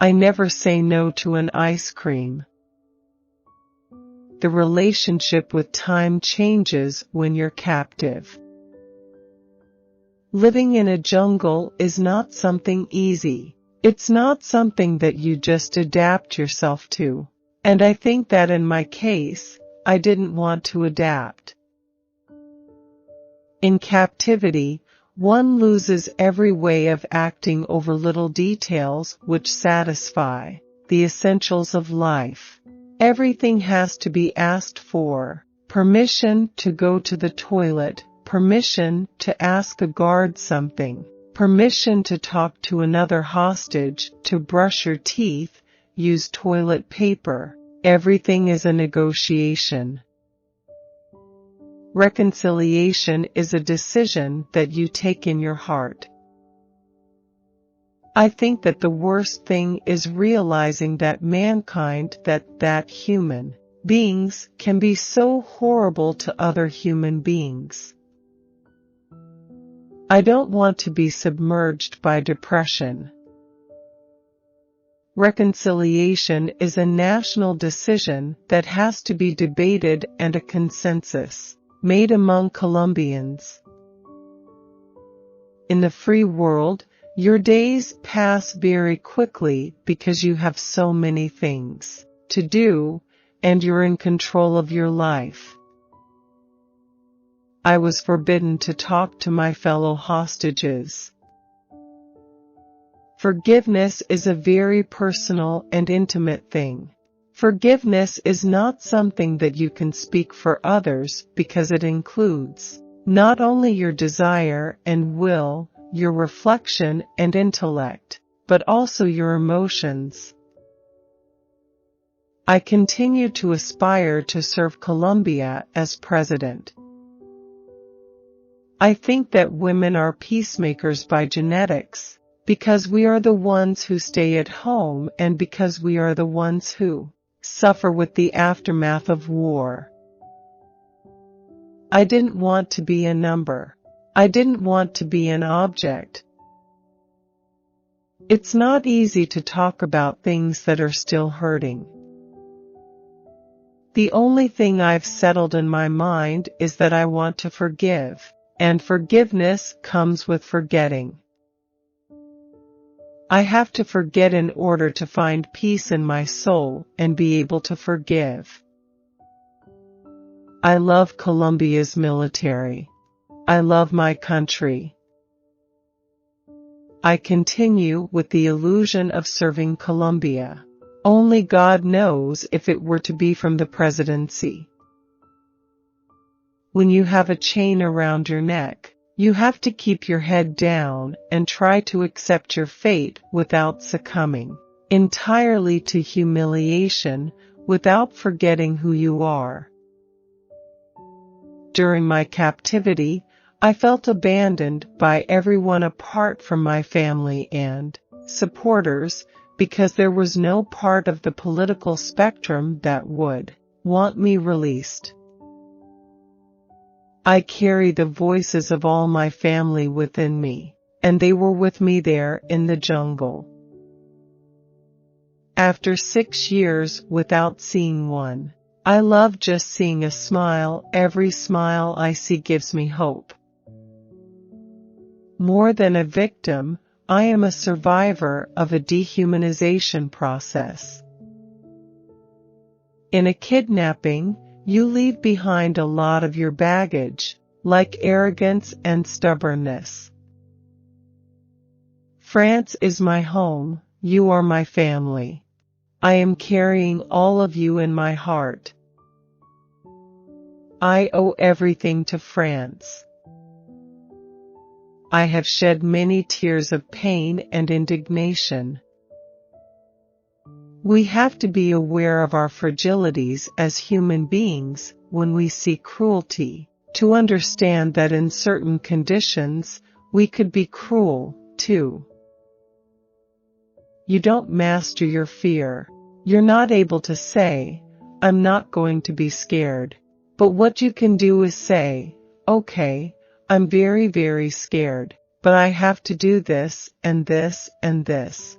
I never say no to an ice cream. The relationship with time changes when you're captive. Living in a jungle is not something easy. It's not something that you just adapt yourself to. And I think that in my case, I didn't want to adapt. In captivity, one loses every way of acting over little details which satisfy the essentials of life. Everything has to be asked for: permission to go to the toilet, permission to ask a guard something, permission to talk to another hostage, to brush your teeth, use toilet paper. Everything is a negotiation. Reconciliation is a decision that you take in your heart. I think that the worst thing is realizing that mankind, that human beings, can be so horrible to other human beings. I don't want to be submerged by depression. Reconciliation is a national decision that has to be debated and a consensus made among Colombians. In the free world, your days pass very quickly because you have so many things to do, and you're in control of your life. I was forbidden to talk to my fellow hostages. Forgiveness is a very personal and intimate thing. Forgiveness is not something that you can speak for others because it includes not only your desire and will, your reflection and intellect, but also your emotions. I continue to aspire to serve Colombia as president. I think that women are peacemakers by genetics, because we are the ones who stay at home and because we are the ones who suffer with the aftermath of war. I didn't want to be a number. I didn't want to be an object. It's not easy to talk about things that are still hurting. The only thing I've settled in my mind is that I want to forgive, and forgiveness comes with forgetting. I have to forget in order to find peace in my soul and be able to forgive. I love Colombia's military. I love my country. I continue with the illusion of serving Colombia. Only God knows if it were to be from the presidency. When you have a chain around your neck, you have to keep your head down and try to accept your fate without succumbing entirely to humiliation, without forgetting who you are. During my captivity, I felt abandoned by everyone apart from my family and supporters, because there was no part of the political spectrum that would want me released. I carry the voices of all my family within me, and they were with me there in the jungle. After 6 years without seeing one, I love just seeing a smile. Every smile I see gives me hope. More than a victim, I am a survivor of a dehumanization process. In a kidnapping, you leave behind a lot of your baggage, like arrogance and stubbornness. France is my home, you are my family. I am carrying all of you in my heart. I owe everything to France. I have shed many tears of pain and indignation. We have to be aware of our fragilities as human beings when we see cruelty, to understand that in certain conditions, we could be cruel, too. You don't master your fear. You're not able to say, I'm not going to be scared. But what you can do is say, okay, I'm very, very scared, but I have to do this and this and this.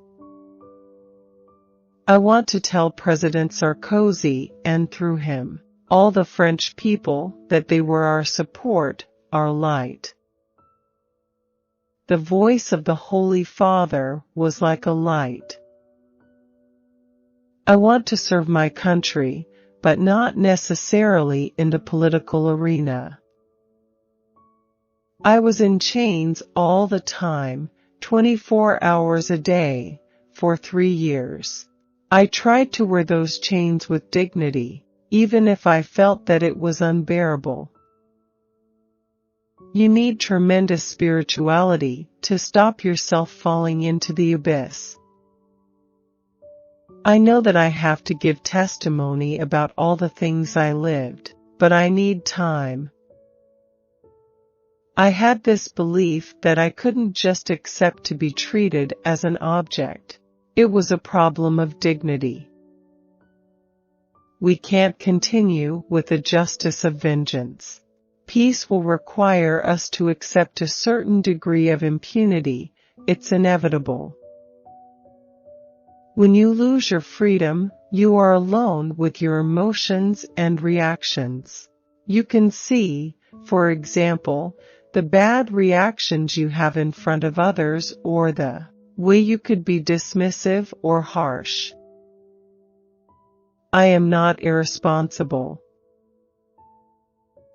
I want to tell President Sarkozy, and through him, all the French people, that they were our support, our light. The voice of the Holy Father was like a light. I want to serve my country, but not necessarily in the political arena. I was in chains all the time, 24 hours a day, for 3 years. I tried to wear those chains with dignity, even if I felt that it was unbearable. You need tremendous spirituality to stop yourself falling into the abyss. I know that I have to give testimony about all the things I lived, but I need time. I had this belief that I couldn't just accept to be treated as an object. It was a problem of dignity. We can't continue with the justice of vengeance. Peace will require us to accept a certain degree of impunity. It's inevitable. When you lose your freedom, you are alone with your emotions and reactions. You can see, for example, the bad reactions you have in front of others or the way you could be dismissive or harsh. I am not irresponsible.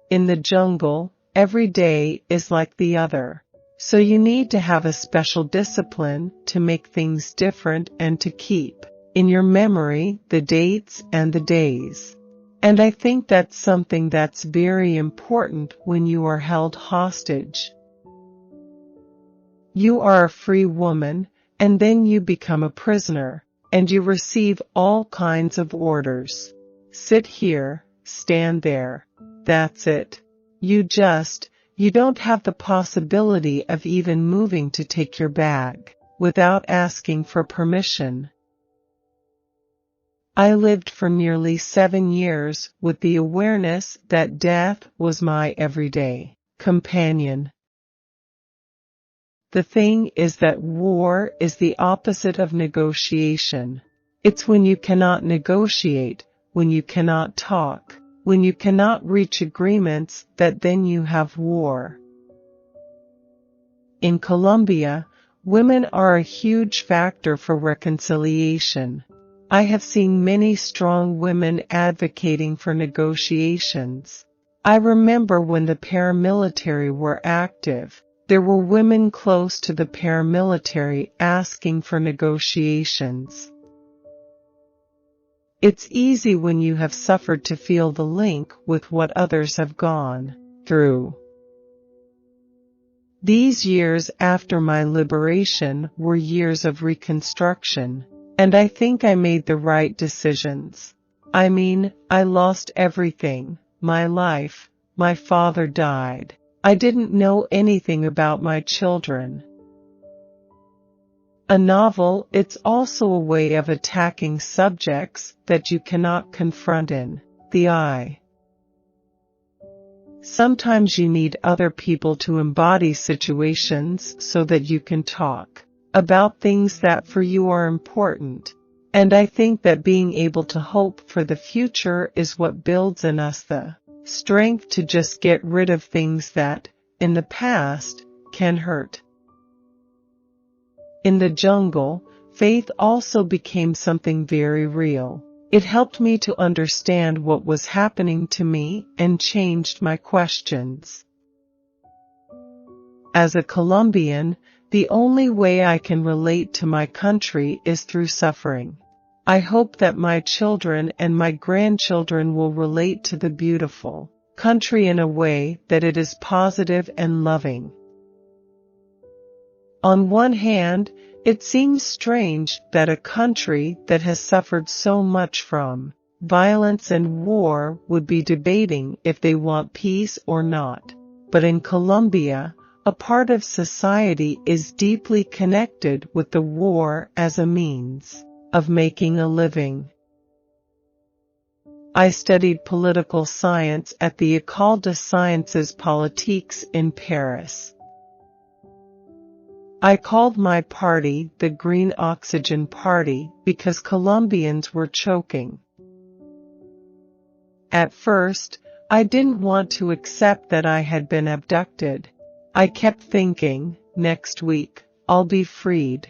In the jungle, every day is like the other. So you need to have a special discipline to make things different and to keep in your memory the dates and the days. And I think that's something that's very important when you are held hostage. You are a free woman, and then you become a prisoner, and you receive all kinds of orders. Sit here, stand there. That's it. You don't have the possibility of even moving to take your bag without asking for permission. I lived for nearly 7 years with the awareness that death was my everyday companion. The thing is that war is the opposite of negotiation. It's when you cannot negotiate, when you cannot talk, when you cannot reach agreements, that then you have war. In Colombia, women are a huge factor for reconciliation. I have seen many strong women advocating for negotiations. I remember when the paramilitary were active, there were women close to the paramilitary asking for negotiations. It's easy when you have suffered to feel the link with what others have gone through. These years after my liberation were years of reconstruction, and I think I made the right decisions. I mean, I lost everything, my life, my father died. I didn't know anything about my children. A novel, it's also a way of attacking subjects that you cannot confront in the eye. Sometimes you need other people to embody situations so that you can talk about things that for you are important. And I think that being able to hope for the future is what builds in us the strength to just get rid of things that, in the past, can hurt. In the jungle, faith also became something very real. It helped me to understand what was happening to me and changed my questions. As a Colombian, the only way I can relate to my country is through suffering. I hope that my children and my grandchildren will relate to the beautiful country in a way that it is positive and loving. On one hand, it seems strange that a country that has suffered so much from violence and war would be debating if they want peace or not. But in Colombia, a part of society is deeply connected with the war as a means of making a living. I studied political science at the École des Sciences Politiques in Paris. I called my party the Green Oxygen Party because Colombians were choking. At first, I didn't want to accept that I had been abducted. I kept thinking, next week, I'll be freed.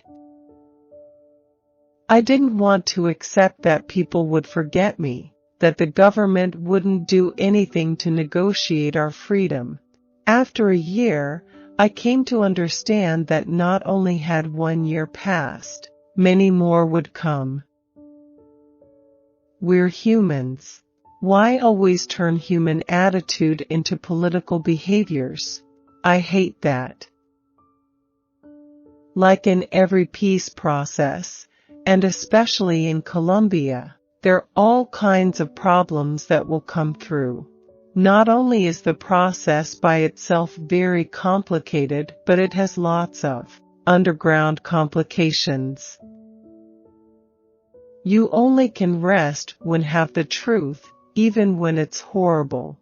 I didn't want to accept that people would forget me, that the government wouldn't do anything to negotiate our freedom. After a year, I came to understand that not only had 1 year passed, many more would come. We're humans. Why always turn human attitude into political behaviors? I hate that. Like in every peace process, and especially in Colombia, there are all kinds of problems that will come through. Not only is the process by itself very complicated, but it has lots of underground complications. You only can rest when have the truth, even when it's horrible.